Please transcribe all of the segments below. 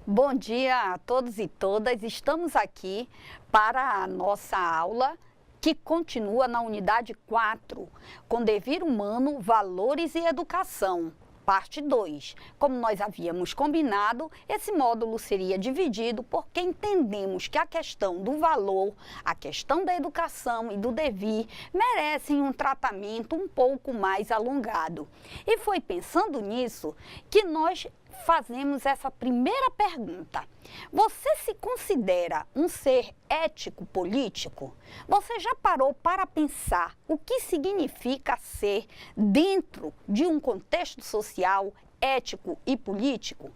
Bom dia a todos e todas. Estamos aqui para a nossa aula que continua na unidade 4, com Devir Humano, Valores e Educação, parte 2. Como nós havíamos combinado, esse módulo seria dividido porque entendemos que a questão do valor, a questão da educação e do devir merecem um tratamento um pouco mais alongado. E foi pensando nisso que nós fazemos essa primeira pergunta. Você se considera um ser ético-político? Você já parou para pensar o que significa ser dentro de um contexto social ético e político?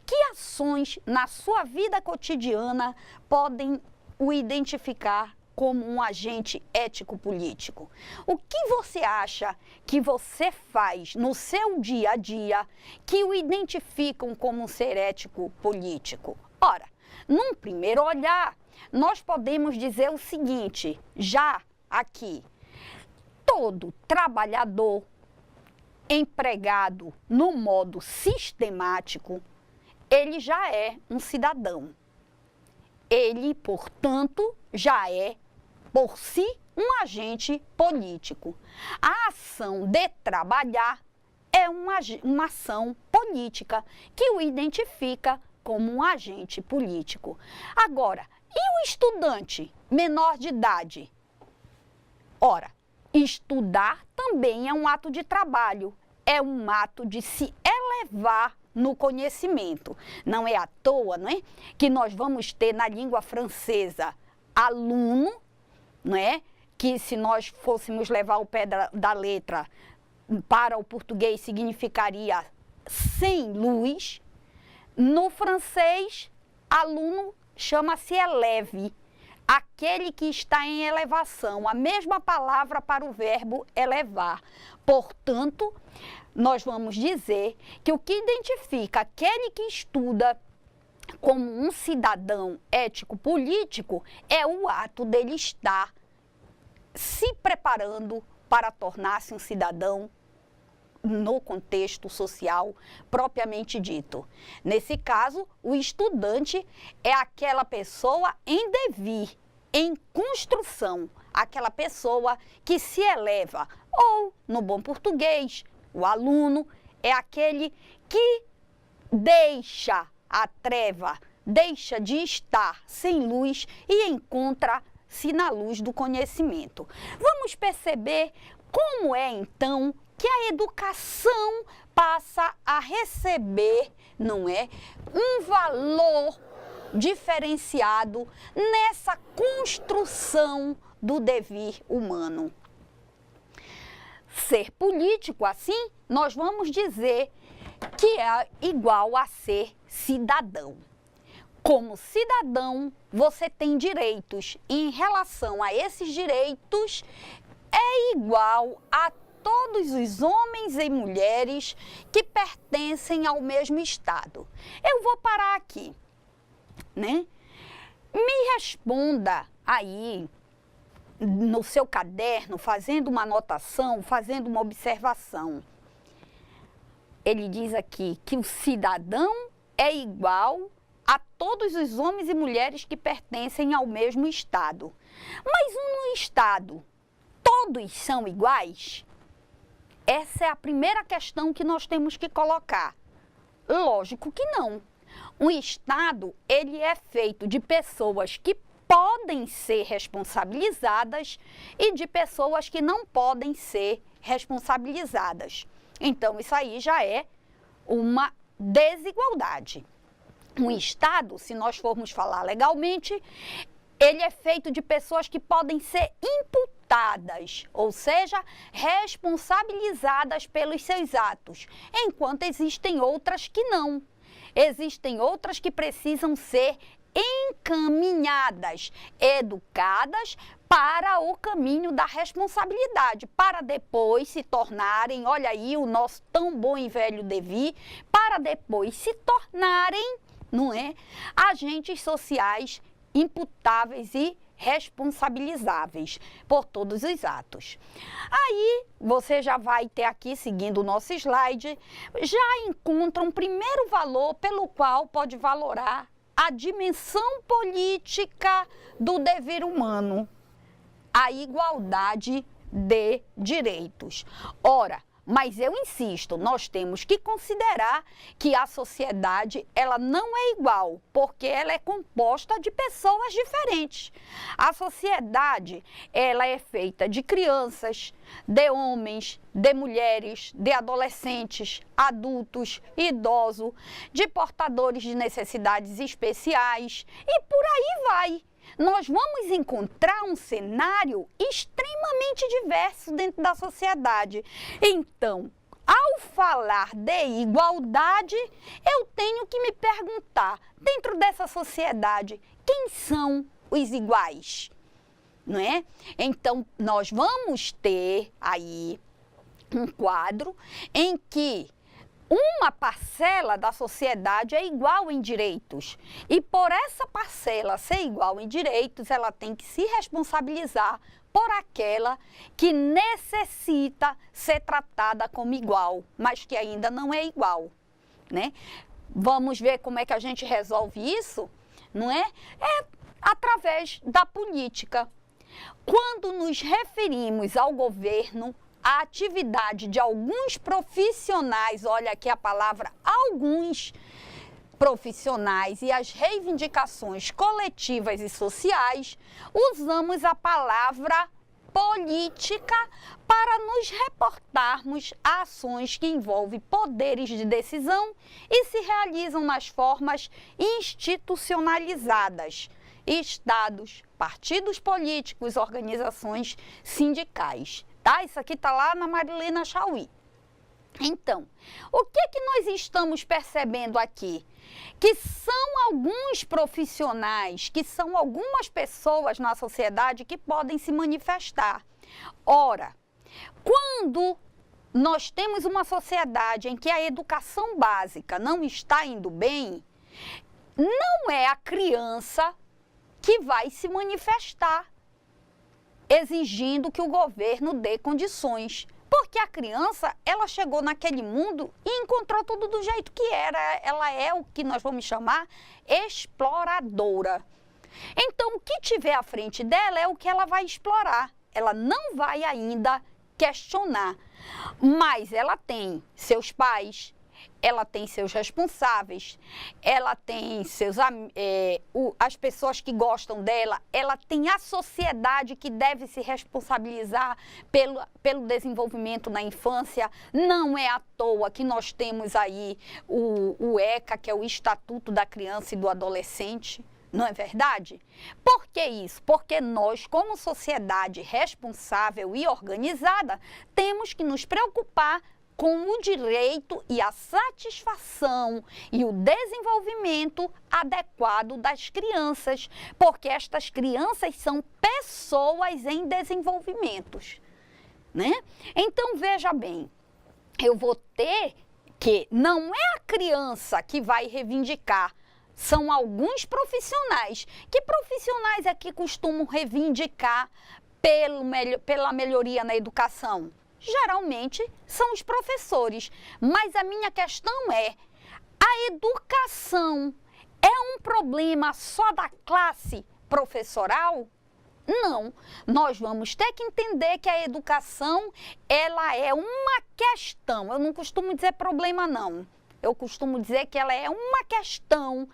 Que ações na sua vida cotidiana podem o identificar como um agente ético-político? O que você acha que você faz no seu dia a dia que o identificam como um ser ético-político? Ora, num primeiro olhar, nós podemos dizer o seguinte, já aqui, todo trabalhador empregado no modo sistemático, ele já é um cidadão. Ele, portanto, já é por si, um agente político. A ação de trabalhar é uma ação política que o identifica como um agente político. Agora, e o estudante menor de idade? Ora, estudar também é um ato de trabalho, é um ato de se elevar no conhecimento. Não é à toa, não é, que nós vamos ter na língua francesa aluno, não é? Que se nós fôssemos levar o pé da letra para o português significaria sem luz. No francês, aluno chama-se élève, aquele que está em elevação, a mesma palavra para o verbo elevar. Portanto, nós vamos dizer que o que identifica aquele que estuda como um cidadão ético-político é o ato dele estar se preparando para tornar-se um cidadão no contexto social propriamente dito. Nesse caso, o estudante é aquela pessoa em devir, em construção, aquela pessoa que se eleva, ou, no bom português, o aluno é aquele que deixa a treva, deixa de estar sem luz e encontra-se na luz do conhecimento. Vamos perceber como é, então, que a educação passa a receber, não é, um valor diferenciado nessa construção do devir humano. Ser político, assim, nós vamos dizer que é igual a ser cidadão. Como cidadão, você tem direitos e em relação a esses direitos é igual a todos os homens e mulheres que pertencem ao mesmo Estado. Eu vou parar aqui, né? Me responda aí no seu caderno, fazendo uma anotação, fazendo uma observação. Ele diz aqui que o cidadão é igual a todos os homens e mulheres que pertencem ao mesmo Estado. Mas no Estado, todos são iguais? Essa é a primeira questão que nós temos que colocar. Lógico que não. O Estado, ele é feito de pessoas que podem ser responsabilizadas e de pessoas que não podem ser responsabilizadas. Então, isso aí já é uma desigualdade. Um Estado, se nós formos falar legalmente, ele é feito de pessoas que podem ser imputadas, ou seja, responsabilizadas pelos seus atos, enquanto existem outras que não. Existem outras que precisam ser encaminhadas, educadas para o caminho da responsabilidade, para depois se tornarem, olha aí o nosso tão bom e velho devir, para depois se tornarem, não é, agentes sociais imputáveis e responsabilizáveis por todos os atos. Aí, você já vai ter aqui, seguindo o nosso slide, já encontra um primeiro valor pelo qual pode valorar a dimensão política do dever humano, a igualdade de direitos. Ora, mas eu insisto, nós temos que considerar que a sociedade, ela não é igual, porque ela é composta de pessoas diferentes. A sociedade, ela é feita de crianças, de homens, de mulheres, de adolescentes, adultos, idosos, de portadores de necessidades especiais e por aí vai. Nós vamos encontrar um cenário extremamente diverso dentro da sociedade. Então, ao falar de igualdade, eu tenho que me perguntar, dentro dessa sociedade, quem são os iguais? Não é? Então, nós vamos ter aí um quadro em que uma parcela da sociedade é igual em direitos e por essa parcela ser igual em direitos, ela tem que se responsabilizar por aquela que necessita ser tratada como igual, mas que ainda não é igual, né? Vamos ver como é que a gente resolve isso, não é? É através da política. Quando nos referimos ao governo, a atividade de alguns profissionais, olha aqui a palavra alguns profissionais e as reivindicações coletivas e sociais, usamos a palavra política para nos reportarmos a ações que envolvem poderes de decisão e se realizam nas formas institucionalizadas, estados, partidos políticos, organizações sindicais. Tá? Isso aqui está lá na Marilena Chauí. Então, o que nós estamos percebendo aqui? Que são alguns profissionais, que são algumas pessoas na sociedade que podem se manifestar. Ora, quando nós temos uma sociedade em que a educação básica não está indo bem, não é a criança que vai se manifestar exigindo que o governo dê condições. Porque a criança, ela chegou naquele mundo e encontrou tudo do jeito que era. Ela é o que nós vamos chamar exploradora. Então, o que tiver à frente dela é o que ela vai explorar. Ela não vai ainda questionar. Mas ela tem seus pais, ela tem seus responsáveis, ela tem as pessoas que gostam dela, ela tem a sociedade que deve se responsabilizar pelo desenvolvimento na infância. Não é à toa que nós temos aí o ECA, que é o Estatuto da Criança e do Adolescente. Não é verdade? Por que isso? Porque nós, como sociedade responsável e organizada, temos que nos preocupar com o direito e a satisfação e o desenvolvimento adequado das crianças, porque estas crianças são pessoas em desenvolvimento, né? Então, veja bem, eu vou ter que não é a criança que vai reivindicar, são alguns profissionais. Que profissionais é que costumam reivindicar pela melhoria na educação? Geralmente são os professores, mas a minha questão é, a educação é um problema só da classe professoral? Não, nós vamos ter que entender que a educação, ela é uma questão, eu não costumo dizer problema não, eu costumo dizer que ela é uma questão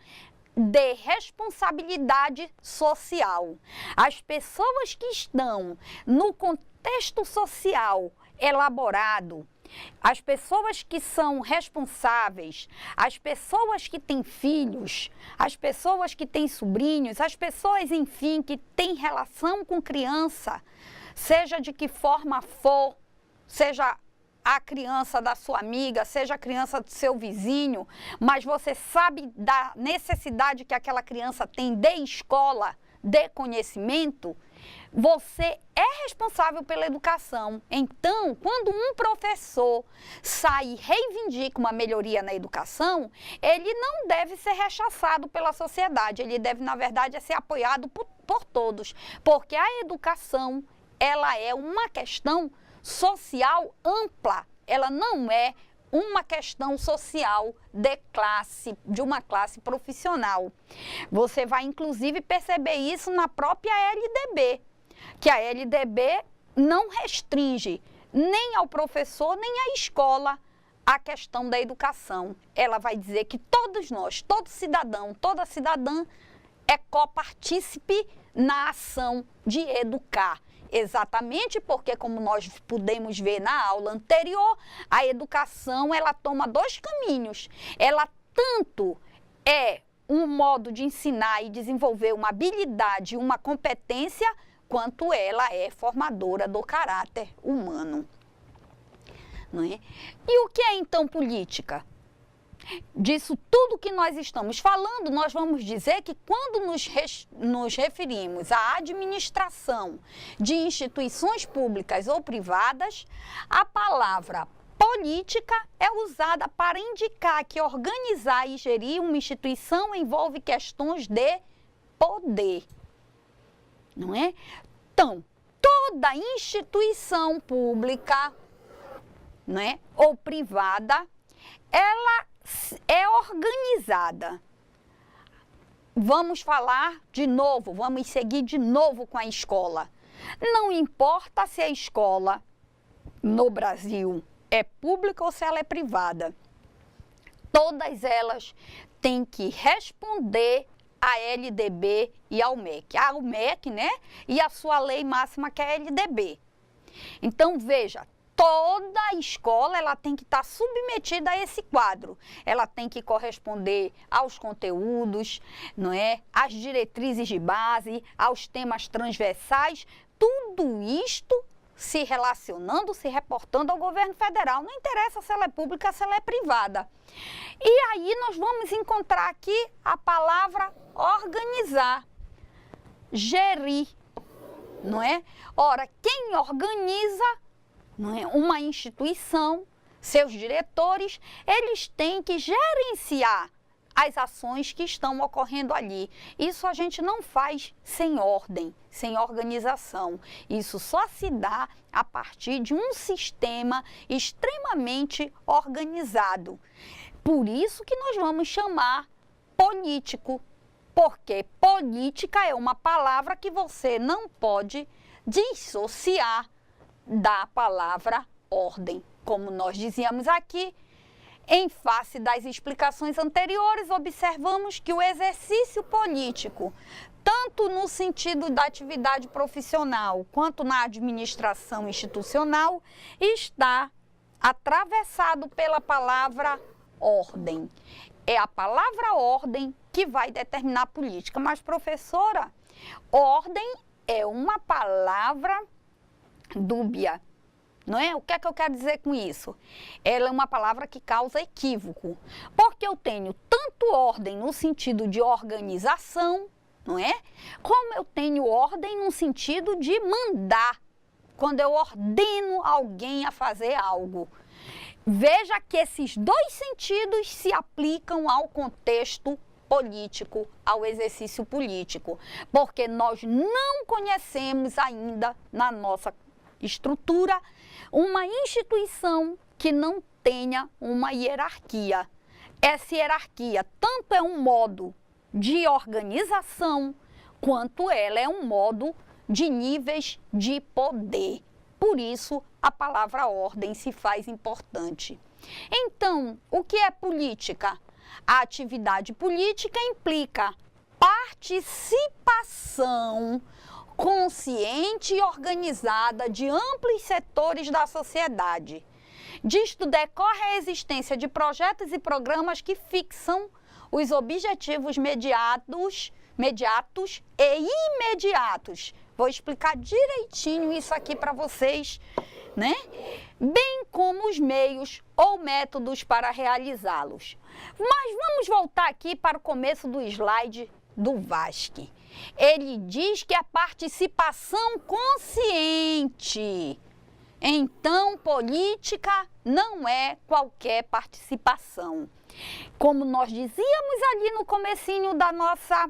de responsabilidade social. As pessoas que estão no contexto social elaborado, as pessoas que são responsáveis, as pessoas que têm filhos, as pessoas que têm sobrinhos, as pessoas, enfim, que têm relação com criança, seja de que forma for, seja a criança da sua amiga, seja a criança do seu vizinho, mas você sabe da necessidade que aquela criança tem de escola, de conhecimento, você é responsável pela educação. Então, quando um professor sai e reivindica uma melhoria na educação, ele não deve ser rechaçado pela sociedade, ele deve, na verdade, ser apoiado por todos, porque a educação, ela é uma questão social ampla, ela não é uma questão social de uma classe profissional. Você vai, inclusive, perceber isso na própria LDB, que a LDB não restringe nem ao professor, nem à escola a questão da educação. Ela vai dizer que todos nós, todo cidadão, toda cidadã é copartícipe na ação de educar. Exatamente porque, como nós pudemos ver na aula anterior, a educação, ela toma dois caminhos. Ela tanto é um modo de ensinar e desenvolver uma habilidade, uma competência, quanto ela é formadora do caráter humano. Não é? E o que é, então, política? Disso tudo que nós estamos falando, nós vamos dizer que quando nos referimos à administração de instituições públicas ou privadas, a palavra política é usada para indicar que organizar e gerir uma instituição envolve questões de poder, não é? Então, toda instituição pública, não é, ou privada, ela é organizada. Vamos falar de novo, vamos seguir de novo com a escola. Não importa se a escola no Brasil é pública ou se ela é privada. Todas elas têm que responder à LDB e ao MEC. Ao MEC, né? E a sua lei máxima, que é a LDB. Então, veja, toda a escola, ela tem que estar submetida a esse quadro. Ela tem que corresponder aos conteúdos, não é? Às diretrizes de base, aos temas transversais, tudo isto se relacionando, se reportando ao governo federal. Não interessa se ela é pública, se ela é privada. E aí nós vamos encontrar aqui a palavra organizar, gerir, não é? Ora, quem organiza, não é, uma instituição, seus diretores, eles têm que gerenciar as ações que estão ocorrendo ali. Isso a gente não faz sem ordem, sem organização. Isso só se dá a partir de um sistema extremamente organizado. Por isso que nós vamos chamar político, porque política é uma palavra que você não pode dissociar da palavra ordem. Como nós dizíamos aqui, em face das explicações anteriores, observamos que o exercício político, tanto no sentido da atividade profissional quanto na administração institucional, está atravessado pela palavra ordem. É a palavra ordem que vai determinar a política. Mas, professora, ordem é uma palavra dúbia, não é? O que é que eu quero dizer com isso? Ela é uma palavra que causa equívoco, porque eu tenho tanto ordem no sentido de organização, não é? Como eu tenho ordem no sentido de mandar, quando eu ordeno alguém a fazer algo. Veja que esses dois sentidos se aplicam ao contexto político, ao exercício político, porque nós não conhecemos ainda na nossa estrutura uma instituição que não tenha uma hierarquia. Essa hierarquia tanto é um modo de organização, quanto ela é um modo de níveis de poder. Por isso, a palavra ordem se faz importante. Então, o que é política? A atividade política implica participação consciente e organizada de amplos setores da sociedade. Disto decorre a existência de projetos e programas que fixam os objetivos imediatos e imediatos. Vou explicar direitinho isso aqui para vocês, né? Bem como os meios ou métodos para realizá-los. Mas vamos voltar aqui para o começo do slide do Vasque. Ele diz que é participação consciente. Então, política não é qualquer participação. Como nós dizíamos ali no comecinho da nossa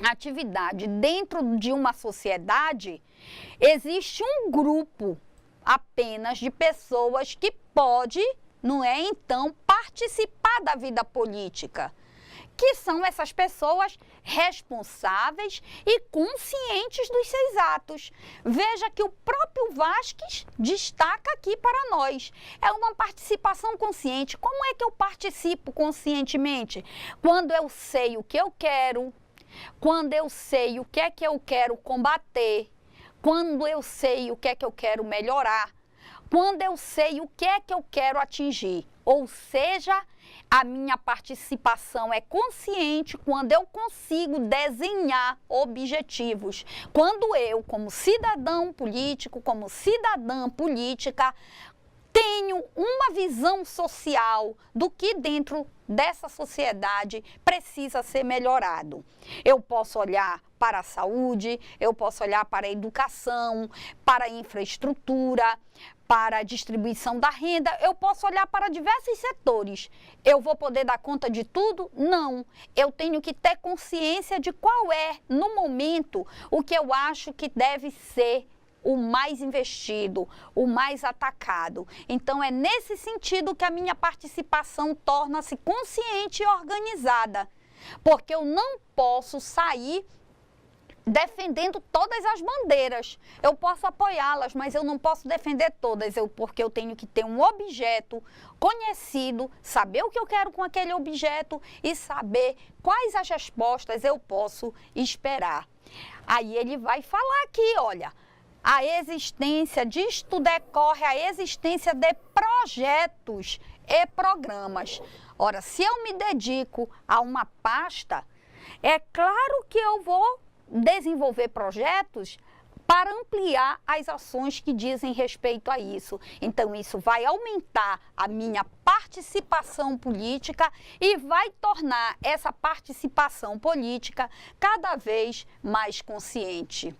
atividade dentro de uma sociedade, existe um grupo apenas de pessoas que pode, não é, então, participar da vida política, que são essas pessoas responsáveis e conscientes dos seus atos. Veja que o próprio Vasques destaca aqui para nós. É uma participação consciente. Como é que eu participo conscientemente? Quando eu sei o que eu quero, quando eu sei o que é que eu quero combater, quando eu sei o que é que eu quero melhorar, quando eu sei o que é que eu quero atingir. Ou seja, a minha participação é consciente quando eu consigo desenhar objetivos. Quando eu, como cidadão político, como cidadã política, tenho uma visão social do que dentro dessa sociedade precisa ser melhorado. Eu posso olhar para a saúde, eu posso olhar para a educação, para a infraestrutura, para a distribuição da renda, eu posso olhar para diversos setores. Eu vou poder dar conta de tudo? Não. Eu tenho que ter consciência de qual é, no momento, o que eu acho que deve ser o mais investido, o mais atacado. Então, é nesse sentido que a minha participação torna-se consciente e organizada, porque eu não posso sair defendendo todas as bandeiras. Eu posso apoiá-las, mas eu não posso defender todas, porque eu tenho que ter um objeto conhecido, saber o que eu quero com aquele objeto e saber quais as respostas eu posso esperar. Aí ele vai falar aqui, olha, a existência disto decorre a existência de projetos e programas. Ora, se eu me dedico a uma pasta, é claro que eu vou desenvolver projetos para ampliar as ações que dizem respeito a isso. Então, isso vai aumentar a minha participação política e vai tornar essa participação política cada vez mais consciente.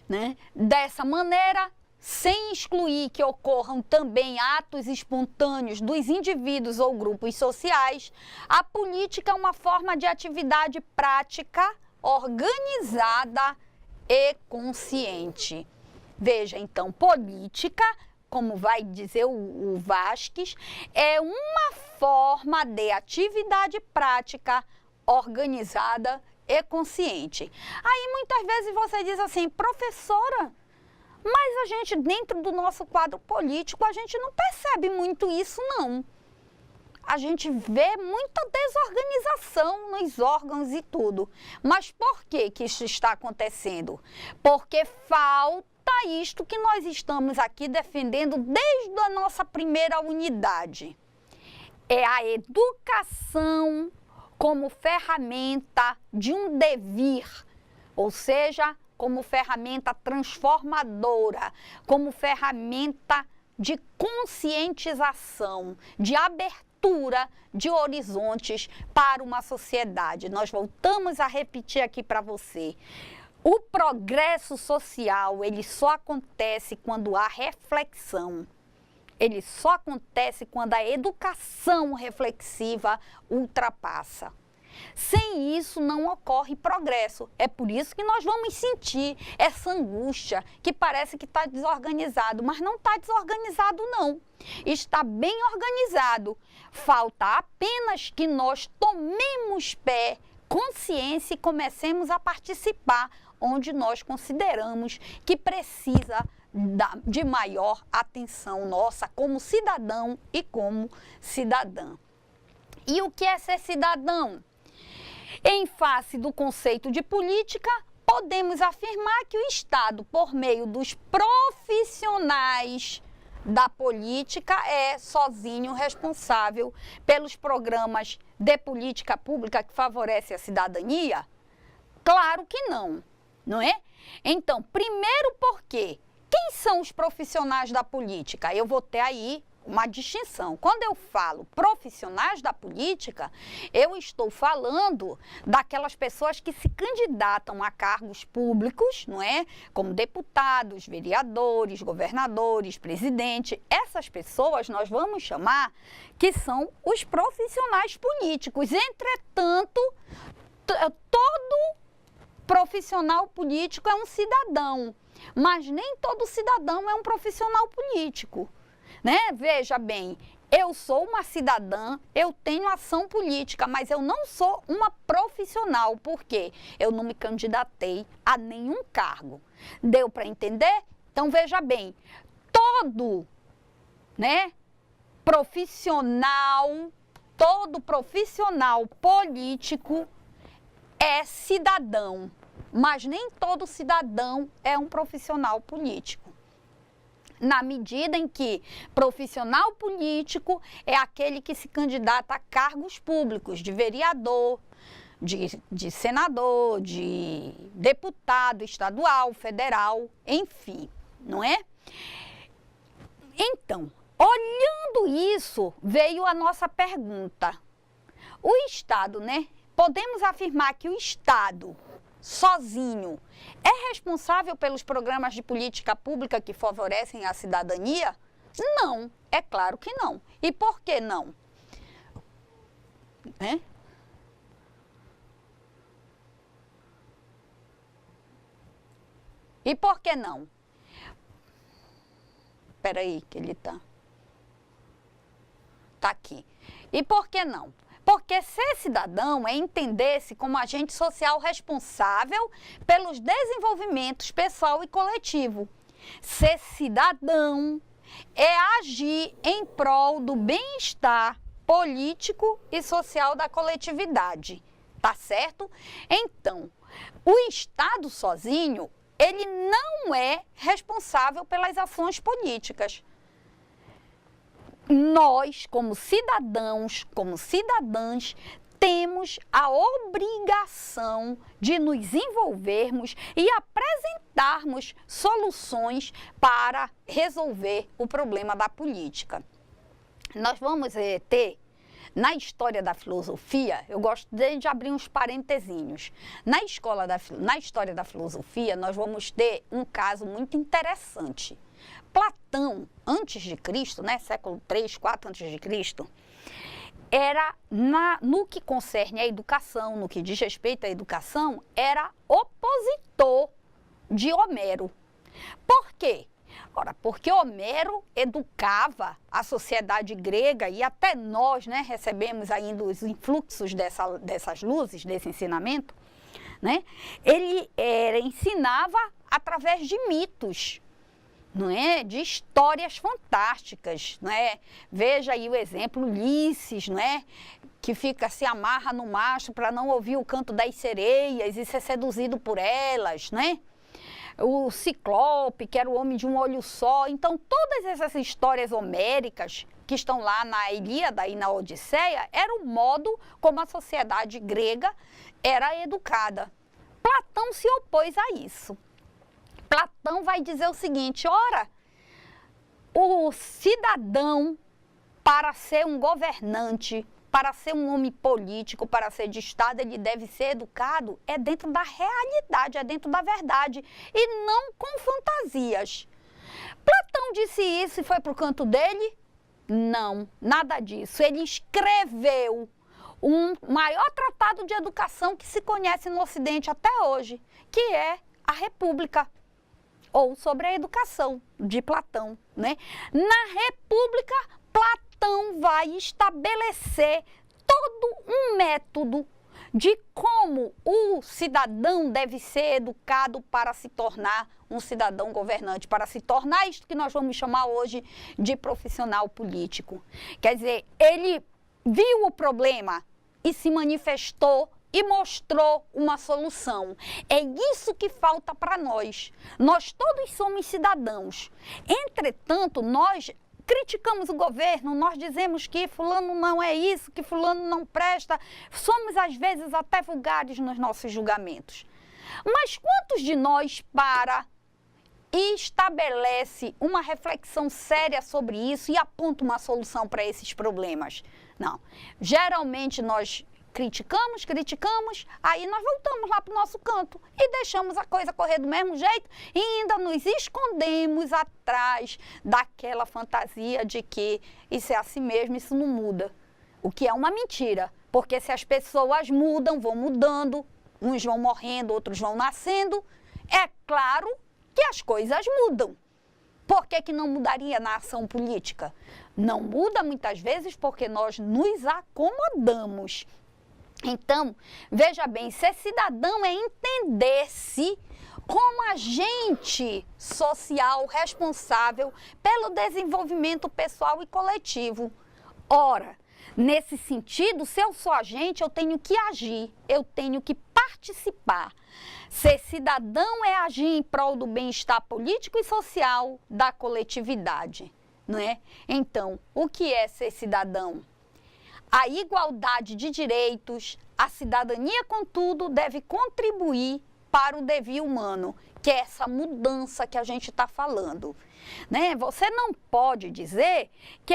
Né? Dessa maneira, sem excluir que ocorram também atos espontâneos dos indivíduos ou grupos sociais, a política é uma forma de atividade prática, organizada e consciente. Veja, então, política, como vai dizer o Vasques, é uma forma de atividade prática, organizada e consciente. Aí, muitas vezes, você diz assim, professora, mas a gente, dentro do nosso quadro político, a gente não percebe muito isso, não. A gente vê muita desorganização nos órgãos e tudo. Mas por que que isso está acontecendo? Porque falta isto que nós estamos aqui defendendo desde a nossa primeira unidade. É a educação como ferramenta de um devir, ou seja, como ferramenta transformadora, como ferramenta de conscientização, de abertura de horizontes para uma sociedade. Nós voltamos a repetir aqui para você. O progresso social, ele só acontece quando há reflexão. Ele só acontece quando a educação reflexiva ultrapassa. Sem isso não ocorre progresso. É por isso que nós vamos sentir essa angústia que parece que está desorganizado, mas não está desorganizado não. Está bem organizado. Falta apenas que nós tomemos pé, consciência e comecemos a participar onde nós consideramos que precisa de maior atenção nossa como cidadão e como cidadã. E o que é ser cidadão? Em face do conceito de política, podemos afirmar que o Estado, por meio dos profissionais da política, é sozinho responsável pelos programas de política pública que favorecem a cidadania? Claro que não, não é? Então, primeiro porque quem são os profissionais da política? Eu vou ter aí uma distinção. Quando eu falo profissionais da política, eu estou falando daquelas pessoas que se candidatam a cargos públicos, não é? Como deputados, vereadores, governadores, presidente. Essas pessoas nós vamos chamar que são os profissionais políticos. Entretanto, Todo profissional político é um cidadão, mas nem todo cidadão é um profissional político, né? Veja bem, eu sou uma cidadã, eu tenho ação política, mas eu não sou uma profissional, porque eu não me candidatei a nenhum cargo. Deu para entender? Então, veja bem, todo, né, todo profissional político é cidadão, mas nem todo cidadão é um profissional político. Na medida em que profissional político é aquele que se candidata a cargos públicos, de vereador, de senador, de deputado estadual, federal, enfim, não é? Então, olhando isso, veio a nossa pergunta. O Estado, né? Podemos afirmar que o Estado sozinho é responsável pelos programas de política pública que favorecem a cidadania? Não, é claro que não. E por que não? E por que não? Espera aí que ele tá aqui. E por que não? Porque ser cidadão é entender-se como agente social responsável pelos desenvolvimentos pessoal e coletivo. Ser cidadão é agir em prol do bem-estar político e social da coletividade, tá certo? Então, o Estado sozinho, ele não é responsável pelas ações políticas. Nós, como cidadãos, como cidadãs, temos a obrigação de nos envolvermos e apresentarmos soluções para resolver o problema da política. Nós vamos ter, na história da filosofia, eu gosto de abrir uns parentezinhos. Na história da filosofia, nós vamos ter um caso muito interessante. Platão, antes de Cristo, né, século 3, 4 antes de Cristo, era, no que concerne à educação, no que diz respeito à educação, era opositor de Homero. Por quê? Ora, porque Homero educava a sociedade grega e até nós, né, recebemos ainda os influxos dessas luzes, desse ensinamento, né? Ele ensinava através de mitos, não é? De histórias fantásticas, não é? Veja aí o exemplo Ulisses, não é? Que se amarra no mastro para não ouvir o canto das sereias e ser seduzido por elas, né? O Ciclope, que era o homem de um olho só. Então, todas essas histórias homéricas que estão lá na Ilíada e na Odisseia, era o modo como a sociedade grega era educada. Platão se opôs a isso. Platão vai dizer o seguinte: ora, o cidadão, para ser um governante, para ser um homem político, para ser de Estado, ele deve ser educado dentro da realidade, dentro da verdade, e não com fantasias. Platão disse isso e foi para o canto dele? Não, nada disso. Ele escreveu um maior tratado de educação que se conhece no Ocidente até hoje, que é a República, ou sobre a educação de Platão, né? Na República, Platão vai estabelecer todo um método de como o cidadão deve ser educado para se tornar um cidadão governante, para se tornar isto que nós vamos chamar hoje de profissional político. Quer dizer, ele viu o problema e se manifestou e mostrou uma solução. É isso que falta para nós. Nós todos somos cidadãos. Entretanto, nós criticamos o governo, nós dizemos que fulano não é isso, que fulano não presta. Somos, às vezes, até vulgares nos nossos julgamentos. Mas quantos de nós para e estabelece uma reflexão séria sobre isso e aponta uma solução para esses problemas? Não. Geralmente, nós criticamos, aí nós voltamos lá para o nosso canto e deixamos a coisa correr do mesmo jeito e ainda nos escondemos atrás daquela fantasia de que isso é assim mesmo, isso não muda. O que é uma mentira, Porque se as pessoas mudam, vão mudando, uns vão morrendo, outros vão nascendo, é claro que as coisas mudam. Por que que não mudaria na ação política? Não muda muitas vezes porque nós nos acomodamos. Então, veja bem, ser cidadão é entender-se como agente social responsável pelo desenvolvimento pessoal e coletivo. Ora, nesse sentido, se eu sou agente, eu tenho que agir, eu tenho que participar. Ser cidadão é agir em prol do bem-estar político e social da coletividade, não é? Então, o que é ser cidadão? A igualdade de direitos, a cidadania, contudo, deve contribuir para o devir humano, que é essa mudança que a gente está falando, né? Você não pode dizer que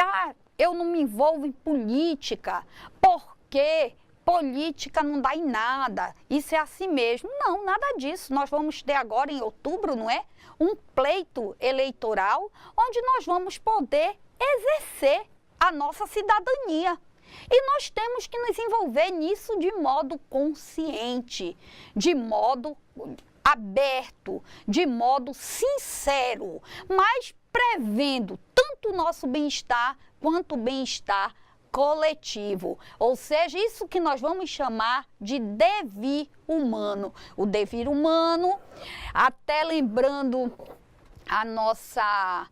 eu não me envolvo em política porque política não dá em nada, isso é assim mesmo. Não, nada disso. Nós vamos ter agora em outubro, não é? Um pleito eleitoral onde nós vamos poder exercer a nossa cidadania. E nós temos que nos envolver nisso de modo consciente, de modo aberto, de modo sincero, mas prevendo tanto o nosso bem-estar quanto o bem-estar coletivo. Ou seja, isso que nós vamos chamar de devir humano. O devir humano, até lembrando a nossa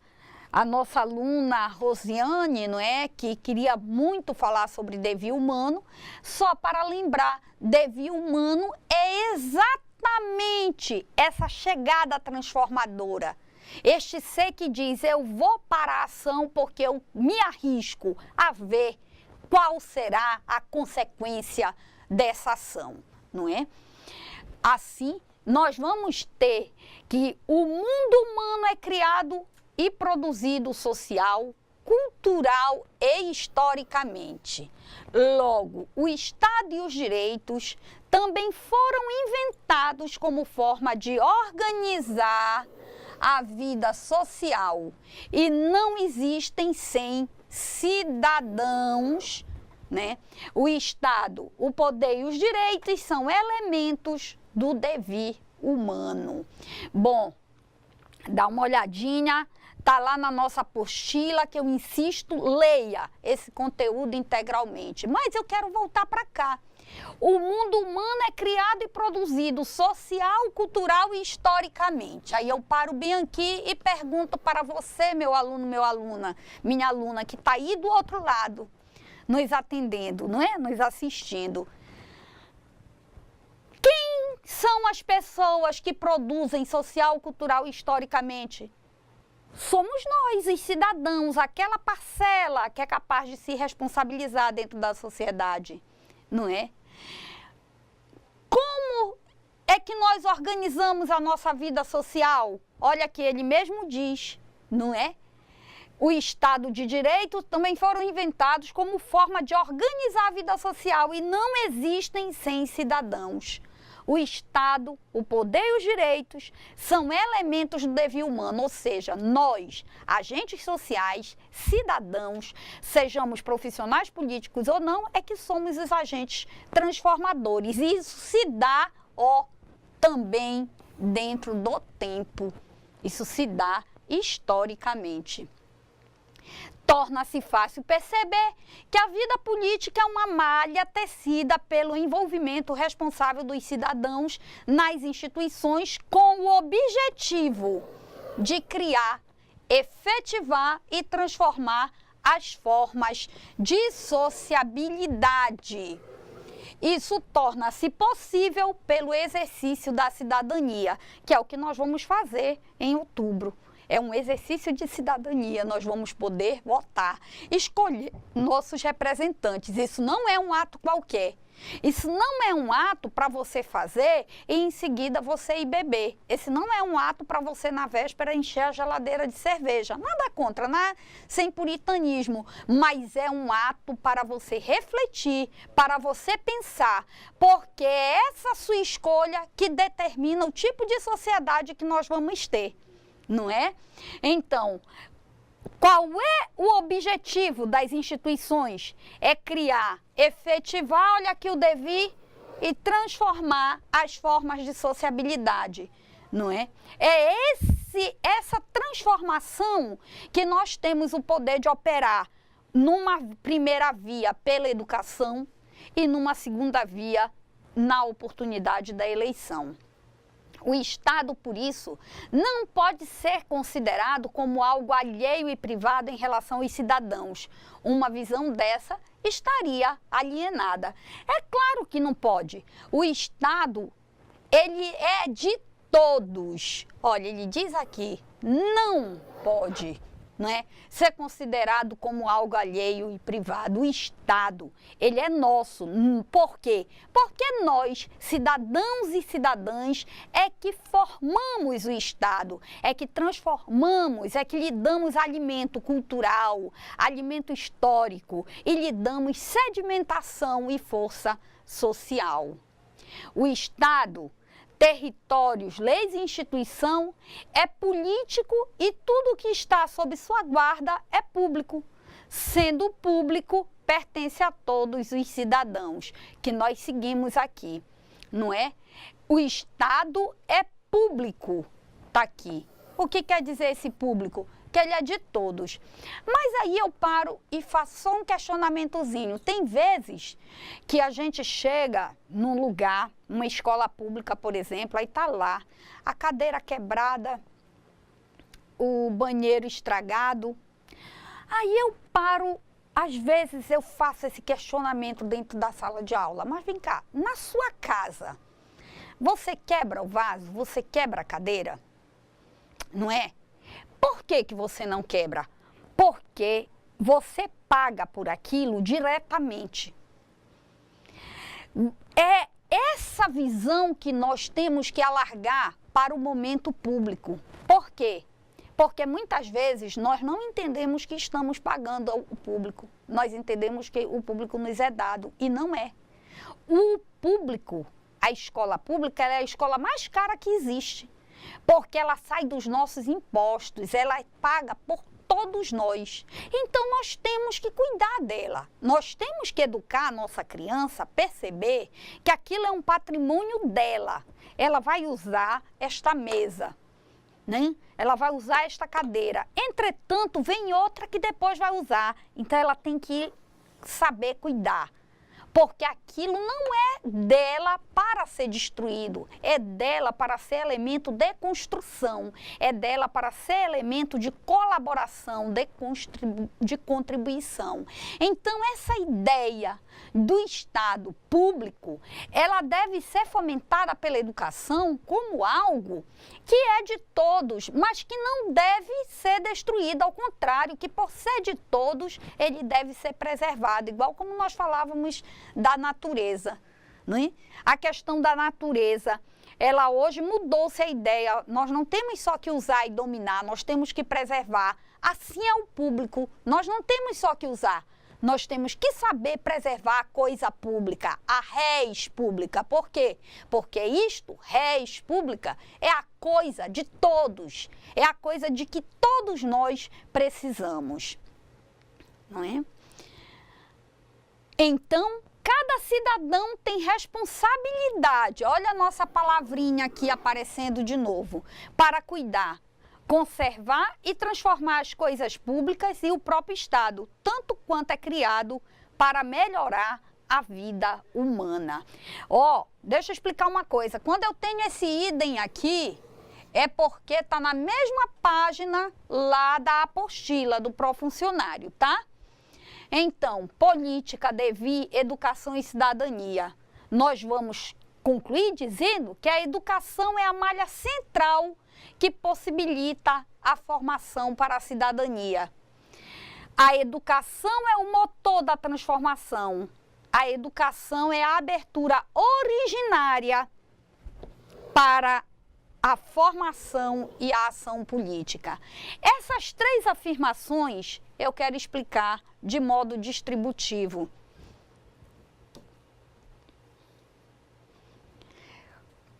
aluna Rosiane, não é, que queria muito falar sobre devir humano, só para lembrar, devir humano é exatamente essa chegada transformadora. Este ser que diz, eu vou para a ação porque eu me arrisco a ver qual será a consequência dessa ação, não é? Assim, nós vamos ter que o mundo humano é criado e produzido social, cultural e historicamente. Logo, o Estado e os direitos também foram inventados como forma de organizar a vida social e não existem sem cidadãos, né? O Estado, o poder e os direitos são elementos do devir humano. Bom, dá uma olhadinha. Está lá na nossa apostila, que eu insisto, leia esse conteúdo integralmente. Mas eu quero voltar para cá. O mundo humano é criado e produzido social, cultural e historicamente. Aí eu paro bem aqui e pergunto para você, meu aluno, minha aluna, que está aí do outro lado, nos atendendo, não é? Nos assistindo. Quem são as pessoas que produzem social, cultural e historicamente? Somos nós, os cidadãos, aquela parcela que é capaz de se responsabilizar dentro da sociedade, não é? Como é que nós organizamos a nossa vida social? Olha que ele mesmo diz, não é? O Estado de Direito também foram inventados como forma de organizar a vida social e não existem sem cidadãos. O Estado, o poder e os direitos são elementos do devir humano, ou seja, nós, agentes sociais, cidadãos, sejamos profissionais políticos ou não, é que somos os agentes transformadores. E isso se dá, também dentro do tempo. Isso se dá historicamente. Torna-se fácil perceber que a vida política é uma malha tecida pelo envolvimento responsável dos cidadãos nas instituições com o objetivo de criar, efetivar e transformar as formas de sociabilidade. Isso torna-se possível pelo exercício da cidadania, que é o que nós vamos fazer em outubro. É um exercício de cidadania, nós vamos poder votar, escolher nossos representantes. Isso não é um ato qualquer. Isso não é um ato para você fazer e em seguida você ir beber. Esse não é um ato para você na véspera encher a geladeira de cerveja. Nada contra, né? Sem puritanismo. Mas é um ato para você refletir, para você pensar. Porque é essa sua escolha que determina o tipo de sociedade que nós vamos ter. Não é? Então, Qual é o objetivo das instituições? É criar, efetivar, olha aqui o devir, e transformar as formas de sociabilidade, não é? É essa transformação que nós temos o poder de operar numa primeira via pela educação e numa segunda via na oportunidade da eleição. O Estado, por isso, não pode ser considerado como algo alheio e privado em relação aos cidadãos. Uma visão dessa estaria alienada. É claro que não pode. O Estado, ele é de todos. Olha, ele diz aqui, não pode, não é, ser considerado como algo alheio e privado. O Estado, ele é nosso. Por quê? Porque nós, cidadãos e cidadãs, é que formamos o Estado, é que transformamos, é que lhe damos alimento cultural, alimento histórico e lhe damos sedimentação e força social. O Estado, territórios, leis e instituição é político e tudo que está sob sua guarda é público. Sendo público, pertence a todos os cidadãos, que nós seguimos aqui, não é? O Estado é público, está aqui. O que quer dizer esse público? Que ele é de todos. Mas aí eu paro e faço só um questionamentozinho. Tem vezes que a gente chega num lugar, uma escola pública, por exemplo, aí está lá, a cadeira quebrada, o banheiro estragado. Aí eu paro, às vezes eu faço esse questionamento dentro da sala de aula. Mas vem cá, na sua casa, você quebra o vaso? Você quebra a cadeira? Não é? Por que que você não quebra? Porque você paga por aquilo diretamente. É essa visão que nós temos que alargar para o momento público. Por quê? Porque muitas vezes nós não entendemos que estamos pagando ao público. Nós entendemos que o público nos é dado e não é. O público, a escola pública, ela é a escola mais cara que existe. Porque ela sai dos nossos impostos, ela é paga por todos nós. Então, nós temos que cuidar dela. Nós temos que educar a nossa criança a perceber que aquilo é um patrimônio dela. Ela vai usar esta mesa, né? Ela vai usar esta cadeira. Entretanto, vem outra que depois vai usar. Então, ela tem que saber cuidar. Porque aquilo não é dela para ser destruído, é dela para ser elemento de construção, é dela para ser elemento de colaboração, de contribuição. Então, essa ideia do Estado público, ela deve ser fomentada pela educação como algo que é de todos, mas que não deve ser destruído, ao contrário, que por ser de todos, ele deve ser preservado, igual como nós falávamos da natureza, né? A questão da natureza, ela hoje mudou-se a ideia, nós não temos só que usar e dominar, nós temos que preservar. Assim é o público, nós não temos só que usar, nós temos que saber preservar a coisa pública, a res pública. Por quê? Porque isto, res pública, é a coisa de todos, é a coisa de que todos nós precisamos, não é? Então, cada cidadão tem responsabilidade, olha a nossa palavrinha aqui aparecendo de novo, para cuidar, conservar e transformar as coisas públicas e o próprio Estado, tanto quanto é criado para melhorar a vida humana. Deixa eu explicar uma coisa, quando eu tenho esse idem aqui, é porque está na mesma página lá da apostila do profuncionário, tá? Então, política, devir, educação e cidadania. Nós vamos concluir dizendo que a educação é a malha central que possibilita a formação para a cidadania. A educação é o motor da transformação. A educação é a abertura originária para a formação e a ação política. Essas três afirmações eu quero explicar de modo distributivo.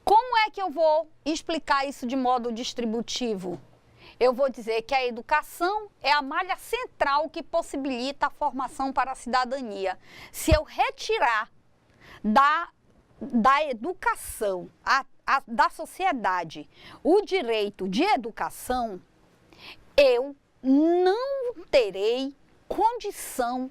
Como é que eu vou explicar isso de modo distributivo? eu vou dizer que a educação é a malha central que possibilita a formação para a cidadania. Se eu retirar da educação, da sociedade, o direito de educação, eu não terei condição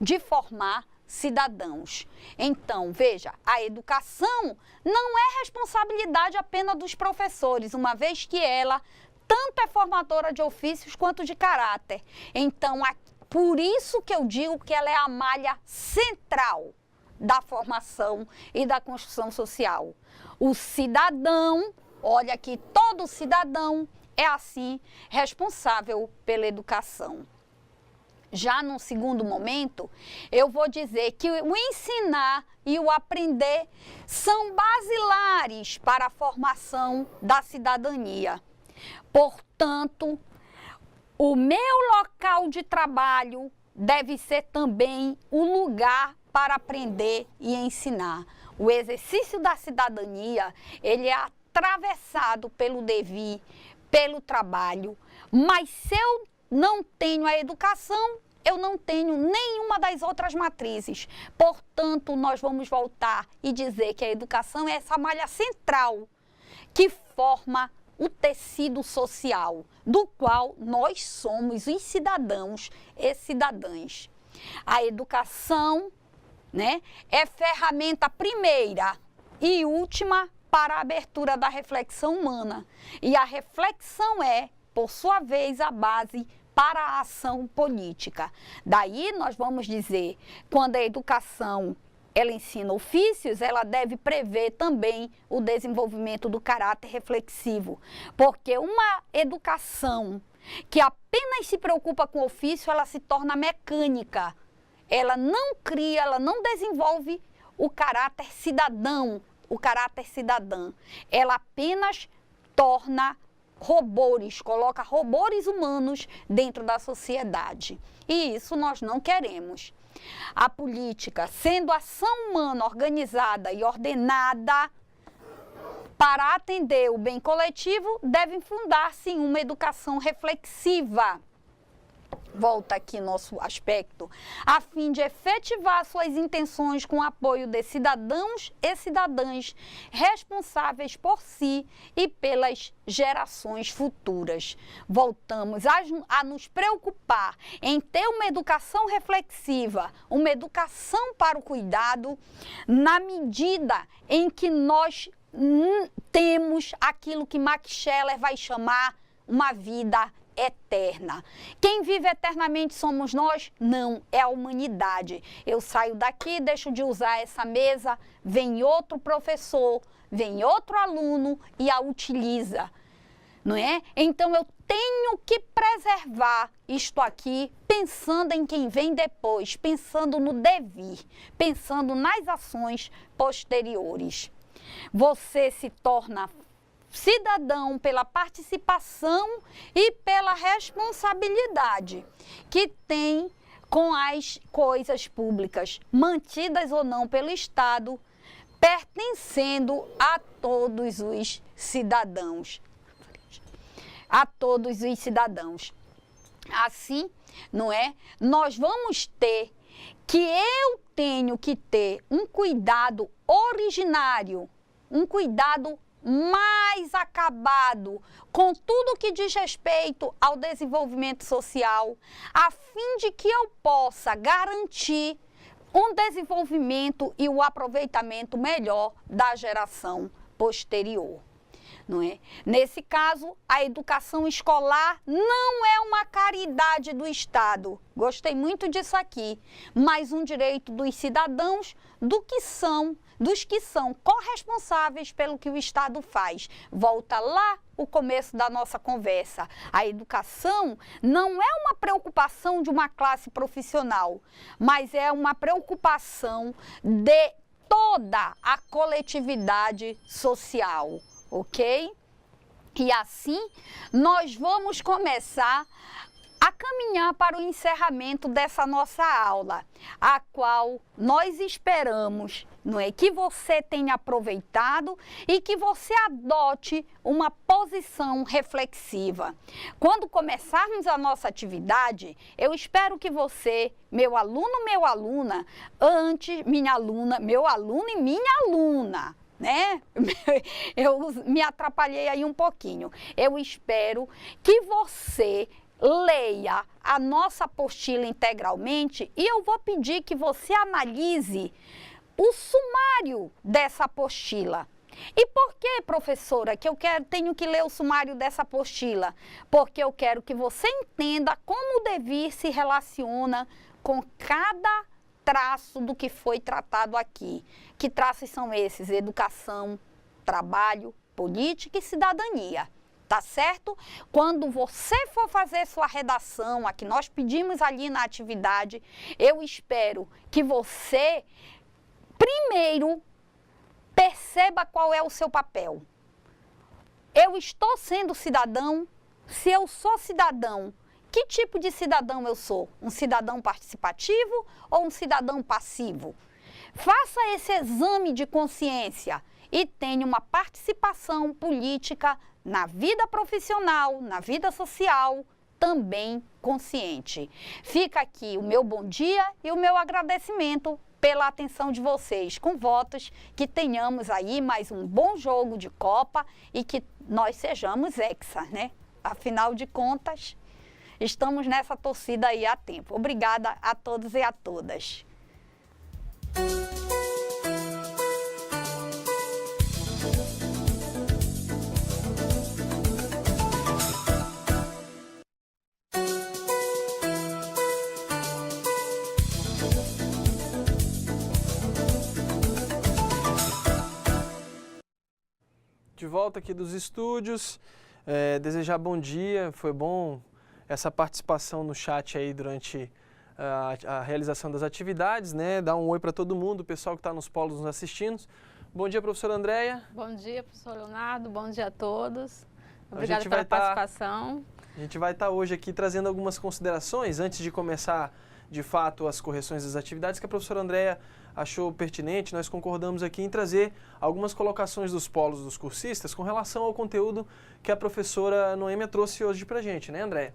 de formar cidadãos. Então, veja, a educação não é responsabilidade apenas dos professores, uma vez que ela tanto é formadora de ofícios quanto de caráter. Então, por isso que eu digo que ela é a malha central da formação e da construção social. O cidadão, olha aqui, todo cidadão é assim responsável pela educação. Já no segundo momento, eu vou dizer que o ensinar e o aprender são basilares para a formação da cidadania. Portanto, o meu local de trabalho deve ser também o lugar para aprender e ensinar. O exercício da cidadania, ele é atravessado pelo dever, pelo trabalho, mas se eu não tenho a educação, eu não tenho nenhuma das outras matrizes. Portanto, nós vamos voltar e dizer que a educação é essa malha central que forma o tecido social, do qual nós somos os cidadãos e cidadãs. A educação, né, é ferramenta primeira e última para a abertura da reflexão humana. E a reflexão é, por sua vez, a base para a ação política. Daí nós vamos dizer, quando a educação ela ensina ofícios, ela deve prever também o desenvolvimento do caráter reflexivo. Porque uma educação que apenas se preocupa com o ofício, ela se torna mecânica. Ela não cria, ela não desenvolve o caráter cidadão, o caráter cidadã. Ela apenas torna robôs, coloca robôs humanos dentro da sociedade. E isso nós não queremos. A política, sendo ação humana organizada e ordenada para atender o bem coletivo, deve fundar-se em uma educação reflexiva. Volta aqui nosso aspecto, a fim de efetivar suas intenções com o apoio de cidadãos e cidadãs responsáveis por si e pelas gerações futuras. Voltamos a nos preocupar em ter uma educação reflexiva, uma educação para o cuidado, na medida em que nós temos aquilo que Max Scheler vai chamar uma vida eterna. Quem vive eternamente somos nós? Não, é a humanidade. Eu saio daqui, deixo de usar essa mesa, vem outro professor, vem outro aluno e a utiliza, não é? Então eu tenho que preservar isto aqui, pensando em quem vem depois, pensando no devir, pensando nas ações posteriores. Você se torna cidadão pela participação e pela responsabilidade que tem com as coisas públicas, mantidas ou não pelo Estado, pertencendo a todos os cidadãos. A todos os cidadãos. Assim, não é? Nós vamos ter que eu tenho que ter um cuidado originário, um cuidado mais acabado com tudo que diz respeito ao desenvolvimento social, a fim de que eu possa garantir um desenvolvimento e o aproveitamento melhor da geração posterior. Não é? Nesse caso, a educação escolar não é uma caridade do Estado. Gostei muito disso aqui, mas um direito dos cidadãos dos que são corresponsáveis pelo que o Estado faz. Volta lá o começo da nossa conversa. A educação não é uma preocupação de uma classe profissional, mas é uma preocupação de toda a coletividade social. Ok? E assim, nós vamos começar a caminhar para o encerramento dessa nossa aula, a qual nós esperamos não é? Que você tenha aproveitado e que você adote uma posição reflexiva. Quando começarmos a nossa atividade, eu espero que você, meu aluno, minha aluna, meu aluno e minha aluna, né? Eu me atrapalhei aí um pouquinho. Eu espero que você leia a nossa apostila integralmente e eu vou pedir que você analise o sumário dessa apostila. E por que, professora, que tenho que ler o sumário dessa apostila? Porque eu quero que você entenda como o devir se relaciona com cada traço do que foi tratado aqui. Que traços são esses? Educação, trabalho, política e cidadania. Tá certo? Quando você for fazer sua redação, a que nós pedimos ali na atividade, eu espero que você, primeiro, perceba qual é o seu papel. Eu estou sendo cidadão? Se eu sou cidadão, que tipo de cidadão eu sou? Um cidadão participativo ou um cidadão passivo? Faça esse exame de consciência e tenha uma participação política na vida profissional, na vida social, também consciente. Fica aqui o meu bom dia e o meu agradecimento pela atenção de vocês, com votos que tenhamos aí mais um bom jogo de Copa e que nós sejamos hexa, né? Afinal de contas, estamos nessa torcida aí há tempo. Obrigada a todos e a todas. De volta aqui dos estúdios, desejar bom dia, foi bom essa participação no chat aí durante a realização das atividades, né? Dar um oi para todo mundo, o pessoal que está nos polos nos assistindo. Bom dia, professora Andréia. Bom dia, professor Leonardo, bom dia a todos. Obrigada pela participação. A gente vai estar hoje aqui trazendo algumas considerações antes de começar de fato as correções das atividades que a professora Andréia achou pertinente. Nós concordamos aqui em trazer algumas colocações dos polos dos cursistas com relação ao conteúdo que a professora Noêmia trouxe hoje para a gente, né, Andréia?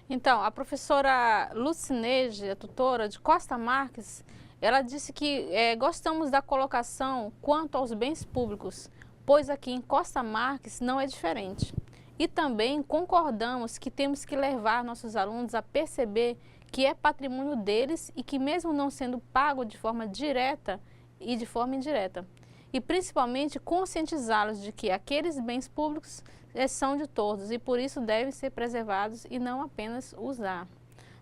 Então, a professora Lucineide, a tutora de Costa Marques, ela disse que gostamos da colocação quanto aos bens públicos, pois aqui em Costa Marques não é diferente. E também concordamos que temos que levar nossos alunos a perceber que é patrimônio deles e que mesmo não sendo pago de forma direta e de forma indireta. E principalmente conscientizá-los de que aqueles bens públicos são de todos e por isso devem ser preservados e não apenas usar.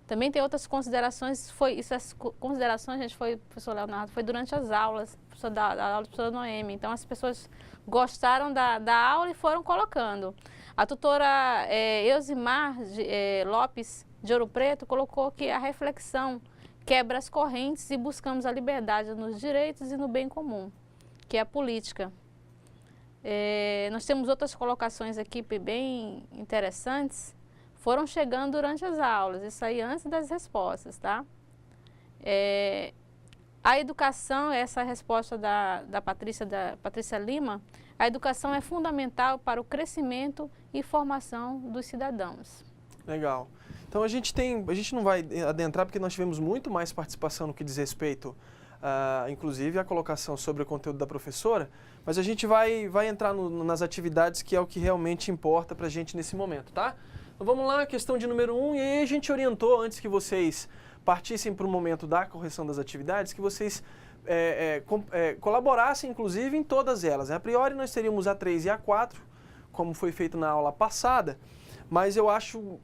Também tem outras considerações, essas considerações, gente, professor Leonardo, foi durante as aulas, da aula do professor Noêmia. Então as pessoas gostaram da aula e foram colocando. A tutora Eusimar Lopes de Ouro Preto colocou que a reflexão quebra as correntes e buscamos a liberdade nos direitos e no bem comum, que é a política. Nós temos outras colocações aqui bem interessantes, foram chegando durante as aulas, isso aí antes das respostas, tá? A educação, essa resposta da Patrícia Lima, a educação é fundamental para o crescimento e formação dos cidadãos. Legal. Então a gente não vai adentrar porque nós tivemos muito mais participação no que diz respeito, inclusive a colocação sobre o conteúdo da professora, mas a gente vai entrar nas atividades que é o que realmente importa para a gente nesse momento, tá? Então vamos lá, questão de número 1, e aí a gente orientou antes que vocês partissem para o momento da correção das atividades, que vocês colaborassem inclusive em todas elas. A priori nós teríamos a 3 e a 4, como foi feito na aula passada, mas eu acho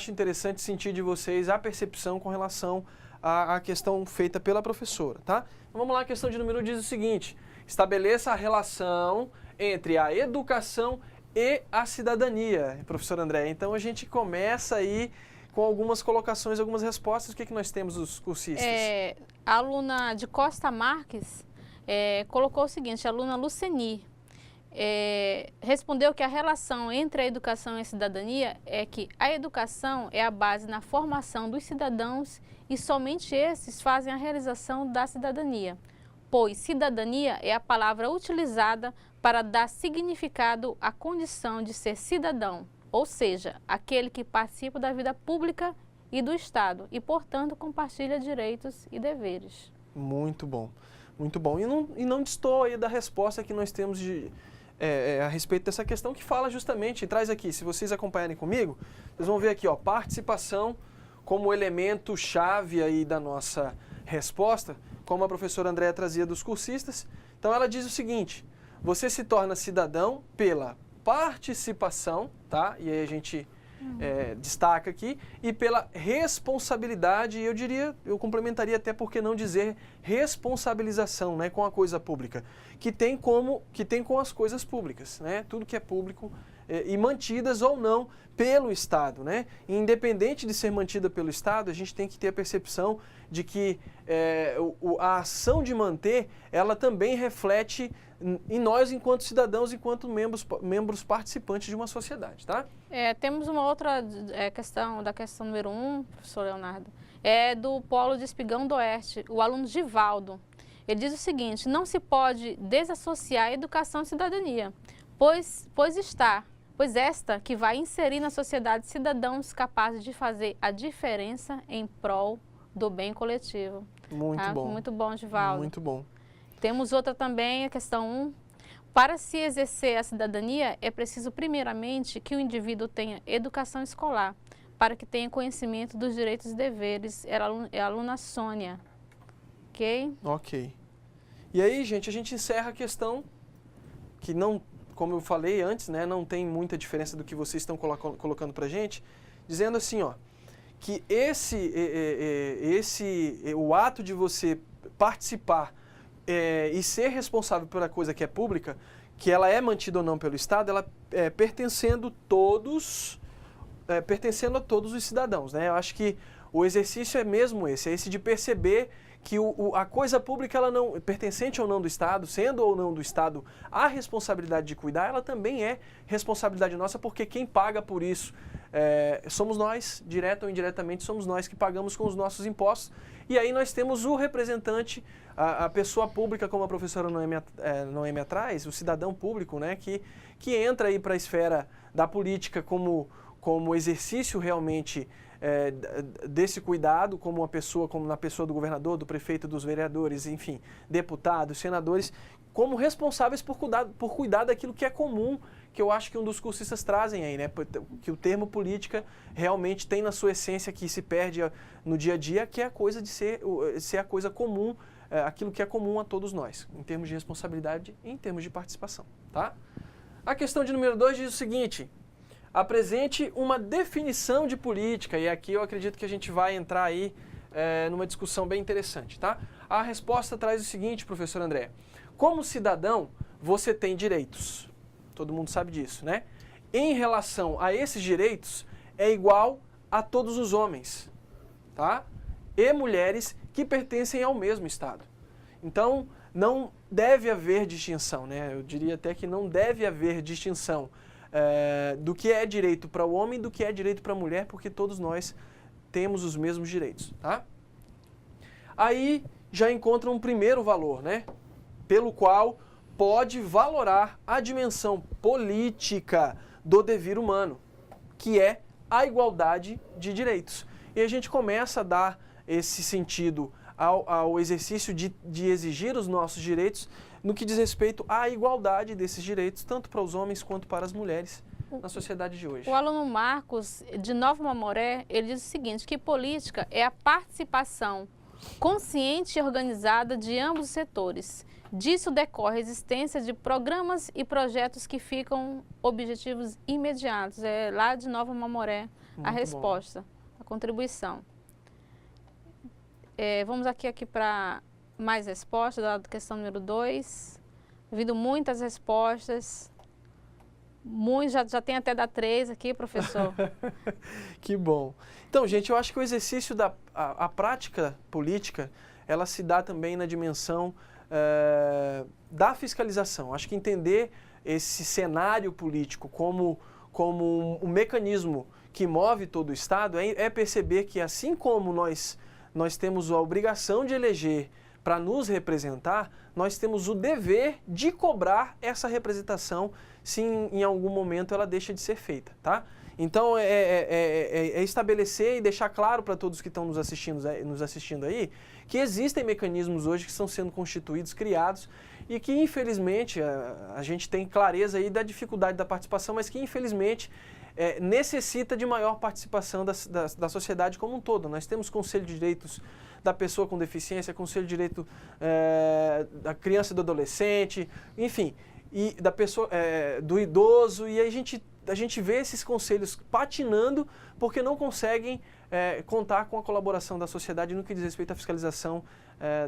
interessante sentir de vocês a percepção com relação à questão feita pela professora, tá? Então vamos lá, a questão de número 1 diz o seguinte: estabeleça a relação entre a educação e a cidadania, professora Andréia. Então a gente começa aí com algumas colocações, algumas respostas. O que nós temos dos cursistas? A aluna de Costa Marques colocou o seguinte, a aluna Luceni, respondeu que a relação entre a educação e a cidadania é que a educação é a base na formação dos cidadãos e somente esses fazem a realização da cidadania. pois cidadania é a palavra utilizada para dar significado à condição de ser cidadão, ou seja, aquele que participa da vida pública e do Estado e, portanto, compartilha direitos e deveres. Muito bom, muito bom. E não destoa aí da resposta que nós temos a respeito dessa questão, que fala justamente, traz aqui, se vocês acompanharem comigo, vocês vão ver aqui, ó, participação como elemento chave aí da nossa resposta, como a professora Andréa trazia dos cursistas. Então ela diz o seguinte: você se torna cidadão pela participação, tá? E aí a gente destaca aqui, e pela responsabilidade, e eu complementaria até, por que não dizer responsabilização, né, com a coisa pública, que tem com as coisas públicas, né? Tudo que é público e mantidas ou não pelo Estado, né? E independente de ser mantida pelo Estado, a gente tem que ter a percepção de que a ação de manter, ela também reflete em nós enquanto cidadãos, enquanto membros participantes de uma sociedade, tá? Temos uma outra questão, da questão número 1, professor Leonardo, é do Polo de Espigão do Oeste, o aluno Givaldo. Ele diz o seguinte: não se pode desassociar a educação e cidadania, pois esta que vai inserir na sociedade cidadãos capazes de fazer a diferença em prol do bem coletivo. Muito bom. Muito bom, Givaldo. Muito bom. Temos outra também, a questão 1. Para se exercer a cidadania, é preciso primeiramente que o indivíduo tenha educação escolar, para que tenha conhecimento dos direitos e deveres. É a aluna Sônia. Ok? Ok. E aí, gente, a gente encerra a questão que não, como eu falei antes, né, não tem muita diferença do que vocês estão colocando pra gente, dizendo assim, ó, que o ato de você participar e ser responsável pela coisa que é pública, que ela é mantida ou não pelo Estado, ela pertencendo a todos os cidadãos, né? Eu acho que o exercício é mesmo esse de perceber que a coisa pública, ela não, pertencente ou não do Estado, sendo ou não do Estado, a responsabilidade de cuidar, ela também é responsabilidade nossa, porque quem paga por isso somos nós, direto ou indiretamente, somos nós que pagamos com os nossos impostos. E aí nós temos o representante, a pessoa pública, como a professora Noêmia traz, o cidadão público, né, que entra aí para a esfera da política como exercício realmente desse cuidado, como na pessoa do governador, do prefeito, dos vereadores, enfim, deputados, senadores, como responsáveis por cuidar daquilo que é comum, que eu acho que um dos cursistas trazem aí, né? Que o termo política realmente tem na sua essência, que se perde no dia a dia, que é a coisa de ser a coisa comum, aquilo que é comum a todos nós, em termos de responsabilidade e em termos de participação, tá? A questão de número 2 diz o seguinte: apresente uma definição de política, e aqui eu acredito que a gente vai entrar aí numa discussão bem interessante, tá? A resposta traz o seguinte, professor André: como cidadão, você tem direitos. Todo mundo sabe disso, né? Em relação a esses direitos, é igual a todos os homens, tá? E mulheres que pertencem ao mesmo Estado. Então, não deve haver distinção, né? Eu diria até que não deve haver distinção do que é direito para o homem e do que é direito para a mulher, porque todos nós temos os mesmos direitos, tá? Aí já encontra um primeiro valor, né? Pelo qual pode valorar a dimensão política do dever humano, que é a igualdade de direitos. E a gente começa a dar esse sentido ao exercício de exigir os nossos direitos no que diz respeito à igualdade desses direitos, tanto para os homens quanto para as mulheres na sociedade de hoje. O aluno Marcos, de Nova Mamoré, ele diz o seguinte, que política é a participação consciente e organizada de ambos os setores. Disso decorre a existência de programas e projetos que ficam objetivos imediatos. É lá de Nova Mamoré a resposta, a contribuição. Vamos aqui para mais respostas da questão número 2. Vindo muitas respostas. Já tem até da 3 aqui, professor. Que bom. Então, gente, eu acho que o exercício a prática política, ela se dá também na dimensão da fiscalização. Acho que entender esse cenário político como um mecanismo que move todo o Estado é perceber que, assim como nós temos a obrigação de eleger para nos representar, nós temos o dever de cobrar essa representação se em algum momento ela deixa de ser feita, tá? Então, é estabelecer e deixar claro para todos que estão nos assistindo aí que existem mecanismos hoje que estão sendo constituídos, criados, e que, infelizmente, a gente tem clareza aí da dificuldade da participação, mas que, infelizmente, necessita de maior participação da sociedade como um todo. Nós temos Conselho de Direitos da Pessoa com Deficiência, Conselho de Direito da Criança e do Adolescente, enfim, e da pessoa, do idoso, e aí a gente vê esses conselhos patinando porque não conseguem contar com a colaboração da sociedade no que diz respeito à fiscalização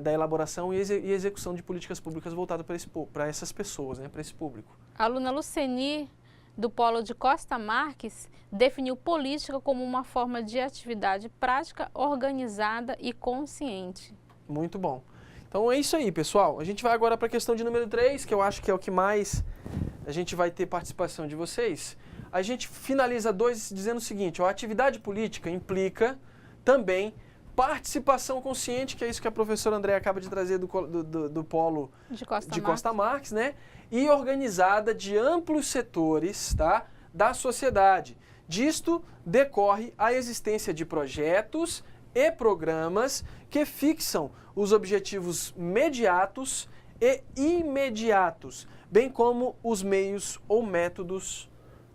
da elaboração e execução de políticas públicas voltadas para essas pessoas, né, para esse público. A aluna Luceni, do Polo de Costa Marques, definiu política como uma forma de atividade prática, organizada e consciente. Muito bom. Então é isso aí, pessoal. A gente vai agora para a questão de número 3, que eu acho que é o que mais a gente vai ter participação de vocês. A gente finaliza 2 dizendo o seguinte, a atividade política implica também participação consciente, que é isso que a professora Andréa acaba de trazer do Polo de Costa Marques, né? E organizada de amplos setores, tá, da sociedade. Disto decorre a existência de projetos e programas que fixam os objetivos mediatos e imediatos, bem como os meios ou métodos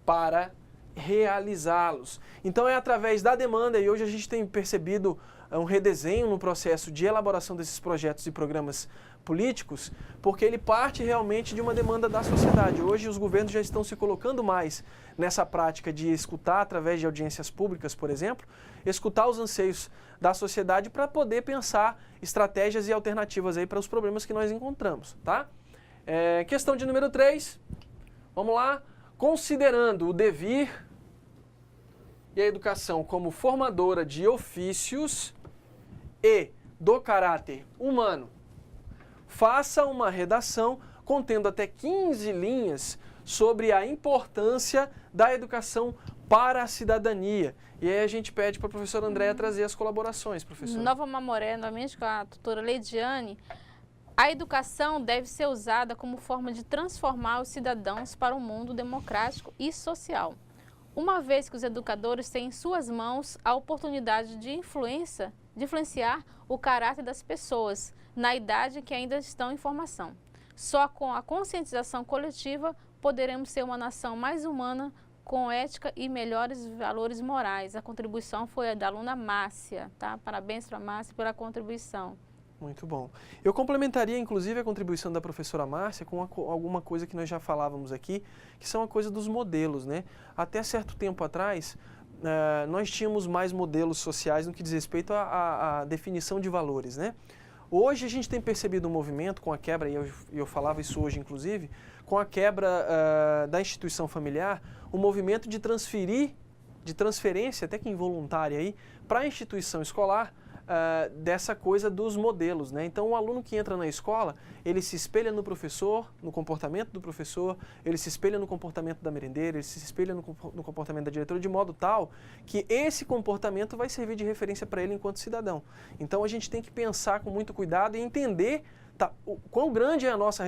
para realizá-los. Então é através da demanda, e hoje a gente tem percebido um redesenho no processo de elaboração desses projetos e programas políticos, porque ele parte realmente de uma demanda da sociedade. Hoje os governos já estão se colocando mais nessa prática de escutar através de audiências públicas, por exemplo, escutar os anseios da sociedade para poder pensar estratégias e alternativas aí para os problemas que nós encontramos, tá? Questão de número 3, vamos lá. Considerando o devir e a educação como formadora de ofícios e do caráter humano, faça uma redação contendo até 15 linhas sobre a importância da educação para a cidadania. E aí a gente pede para a professora Andréa trazer as colaborações, professora. Nova Mamoré, novamente com a tutora Leidiane. A educação deve ser usada como forma de transformar os cidadãos para um mundo democrático e social. Uma vez que os educadores têm em suas mãos a oportunidade de influenciar o caráter das pessoas na idade que ainda estão em formação. Só com a conscientização coletiva poderemos ser uma nação mais humana, com ética e melhores valores morais. A contribuição foi a da aluna Márcia, tá? Parabéns para a Márcia pela contribuição. Muito bom. Eu complementaria, inclusive, a contribuição da professora Márcia com alguma coisa que nós já falávamos aqui, que são a coisa dos modelos, né? Até certo tempo atrás, nós tínhamos mais modelos sociais no que diz respeito à definição de valores, né? Hoje a gente tem percebido um movimento com a quebra, e eu falava isso hoje, inclusive, com a quebra da instituição familiar, um movimento de transferência, até que involuntária aí, para a instituição escolar, dessa coisa dos modelos, né? Então, o aluno que entra na escola, ele se espelha no professor, no comportamento do professor, ele se espelha no comportamento da merendeira, ele se espelha no comportamento da diretora, de modo tal que esse comportamento vai servir de referência para ele enquanto cidadão. Então, a gente tem que pensar com muito cuidado e entender o quão grande é a nossa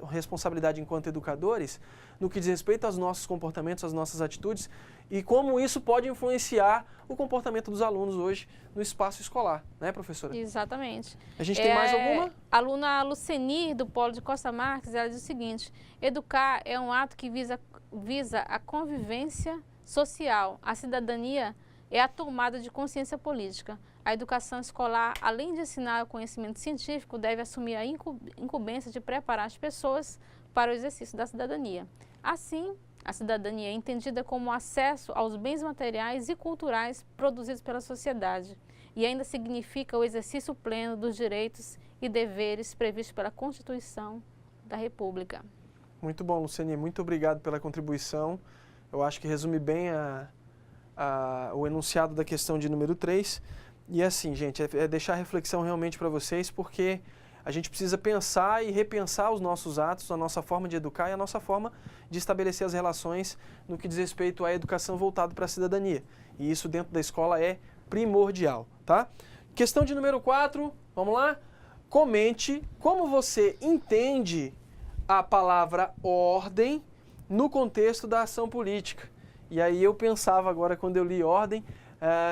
responsabilidade enquanto educadores no que diz respeito aos nossos comportamentos, às nossas atitudes e como isso pode influenciar o comportamento dos alunos hoje no espaço escolar, né, professora? Exatamente. A gente tem mais alguma? A aluna Luceni, do Polo de Costa Marques, ela diz o seguinte: educar é um ato que visa a convivência social, a cidadania é a tomada de consciência política. A educação escolar, além de ensinar o conhecimento científico, deve assumir a incumbência de preparar as pessoas para o exercício da cidadania. Assim, a cidadania é entendida como acesso aos bens materiais e culturais produzidos pela sociedade e ainda significa o exercício pleno dos direitos e deveres previstos pela Constituição da República. Muito bom, Luceni. Muito obrigado pela contribuição. Eu acho que resume bem o enunciado da questão de número 3. E assim, gente, é deixar a reflexão realmente para vocês, porque a gente precisa pensar e repensar os nossos atos, a nossa forma de educar e a nossa forma de estabelecer as relações no que diz respeito à educação voltada para a cidadania. E isso dentro da escola é primordial, tá? Questão de número 4, vamos lá? comente como você entende a palavra ordem no contexto da ação política. E aí eu pensava agora, quando eu li ordem,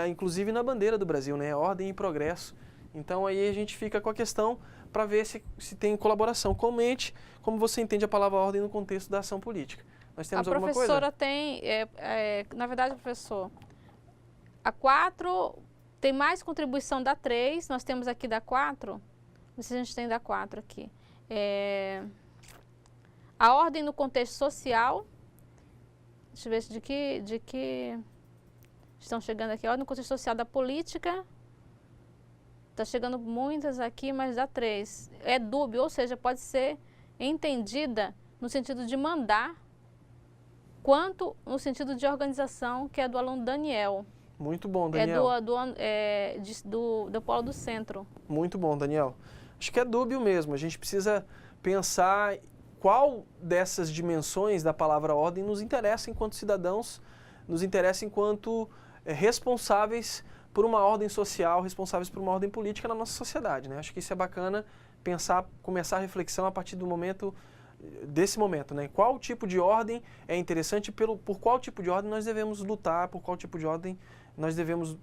inclusive na bandeira do Brasil, né? Ordem e progresso. Então aí a gente fica com a questão para ver se tem colaboração. Comente como você entende a palavra ordem no contexto da ação política. Nós temos alguma coisa? A professora tem, na verdade, professor, a 4 tem mais contribuição da 3, nós temos aqui da 4, não sei se a gente tem da 4 aqui. A ordem no contexto social, deixa eu ver de que estão chegando aqui. A ordem no contexto social da política, está chegando muitas aqui, mas dá 3. É dúbio, ou seja, pode ser entendida no sentido de mandar, quanto no sentido de organização, que é do aluno Daniel. Muito bom, Daniel. Do Polo do Centro. Muito bom, Daniel. Acho que é dúbio mesmo. A gente precisa pensar qual dessas dimensões da palavra ordem nos interessa enquanto cidadãos, nos interessa enquanto responsáveis por uma ordem social, responsáveis por uma ordem política na nossa sociedade, né? Acho que isso é bacana pensar, começar a reflexão a partir desse momento, né? Qual tipo de ordem é interessante, por qual tipo de ordem nós devemos lutar, por qual tipo de ordem nós devemos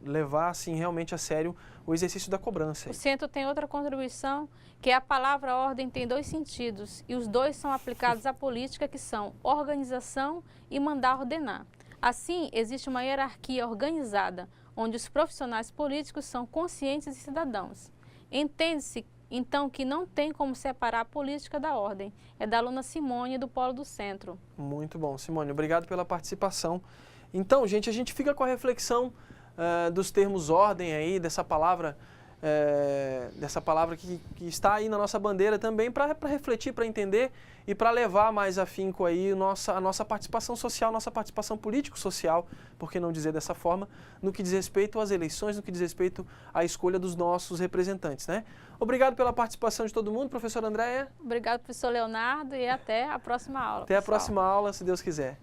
levar, assim, realmente a sério o exercício da cobrança. O centro tem outra contribuição, que é a palavra ordem tem 2 sentidos, e os 2 são aplicados à política, que são organização e mandar ordenar. Assim, existe uma hierarquia organizada, onde os profissionais políticos são conscientes e cidadãos. Entende-se, então, que não tem como separar a política da ordem. É da aluna Simone, do Polo do Centro. Muito bom, Simone. Obrigado pela participação. Então, gente, a gente fica com a reflexão dos termos ordem aí, dessa palavra que está aí na nossa bandeira também, para refletir, para entender e para levar mais afinco aí a nossa participação social, nossa participação político-social, por que não dizer dessa forma, no que diz respeito às eleições, no que diz respeito à escolha dos nossos representantes, né? Obrigado pela participação de todo mundo, professora Andréia. Obrigado, professor Leonardo, e até a próxima aula. Até a próxima aula, se Deus quiser.